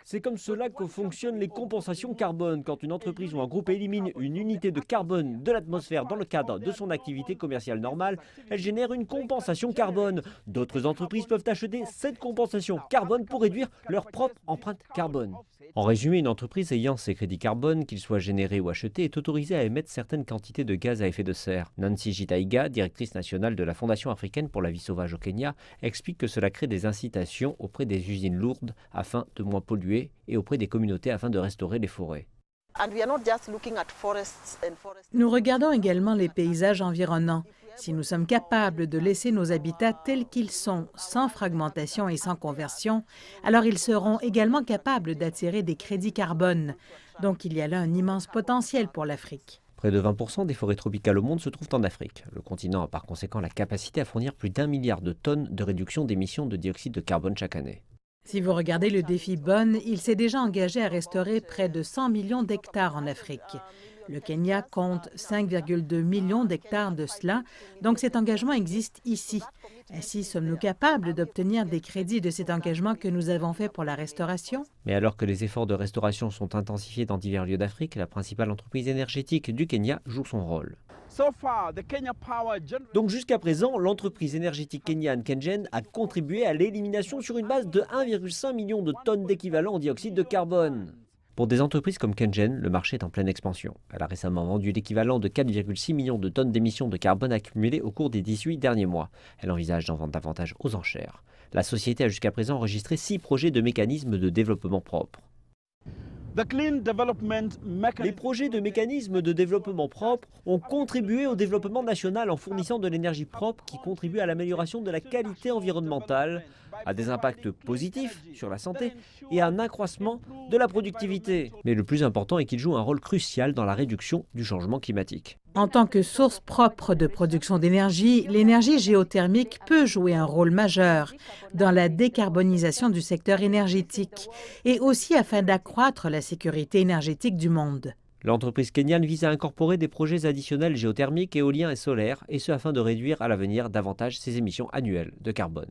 C'est comme cela que fonctionnent les compensations carbone. Quand une entreprise ou un groupe élimine une unité de carbone de l'atmosphère dans le cadre de son activité commerciale normale, elle génère une compensation carbone. D'autres entreprises peuvent acheter cette compensation carbone pour réduire leur propre empreinte carbone. En résumé, une entreprise ayant ces crédits carbone, qu'ils soient générés ou achetés, est autorisée à émettre certaines quantités de gaz à effet de serre. Nancy Gitaiga, directrice nationale de la Fondation africaine pour la vie sauvage au Kenya, explique que cela crée des incitations auprès des usines lourdes afin de moins polluer et auprès des communautés afin de restaurer les forêts. Nous regardons également les paysages environnants. Si nous sommes capables de laisser nos habitats tels qu'ils sont, sans fragmentation et sans conversion, alors ils seront également capables d'attirer des crédits carbone. Donc il y a là un immense potentiel pour l'Afrique. Près de 20% des forêts tropicales au monde se trouvent en Afrique. Le continent a par conséquent la capacité à fournir plus d'1 milliard de tonnes de réduction d'émissions de dioxyde de carbone chaque année. Si vous regardez le défi Bonn, il s'est déjà engagé à restaurer près de 100 millions d'hectares en Afrique. Le Kenya compte 5,2 millions d'hectares de cela, donc cet engagement existe ici. Ainsi, sommes-nous capables d'obtenir des crédits de cet engagement que nous avons fait pour la restauration? Mais alors que les efforts de restauration sont intensifiés dans divers lieux d'Afrique, la principale entreprise énergétique du Kenya joue son rôle. Donc jusqu'à présent, l'entreprise énergétique kenyane KenGen a contribué à l'élimination sur une base de 1,5 million de tonnes d'équivalent en dioxyde de carbone. Pour des entreprises comme KenGen, le marché est en pleine expansion. Elle a récemment vendu l'équivalent de 4,6 millions de tonnes d'émissions de carbone accumulées au cours des 18 derniers mois. Elle envisage d'en vendre davantage aux enchères. La société a jusqu'à présent enregistré 6 projets de mécanismes de développement propre. Les projets de mécanismes de développement propre ont contribué au développement national en fournissant de l'énergie propre qui contribue à l'amélioration de la qualité environnementale, à des impacts positifs sur la santé et à un accroissement de la productivité. Mais le plus important est qu'ils jouent un rôle crucial dans la réduction du changement climatique. En tant que source propre de production d'énergie, l'énergie géothermique peut jouer un rôle majeur dans la décarbonisation du secteur énergétique et aussi afin d'accroître la sécurité énergétique du monde. L'entreprise kenyane vise à incorporer des projets additionnels géothermiques, éoliens et solaires, et ce afin de réduire à l'avenir davantage ses émissions annuelles de carbone.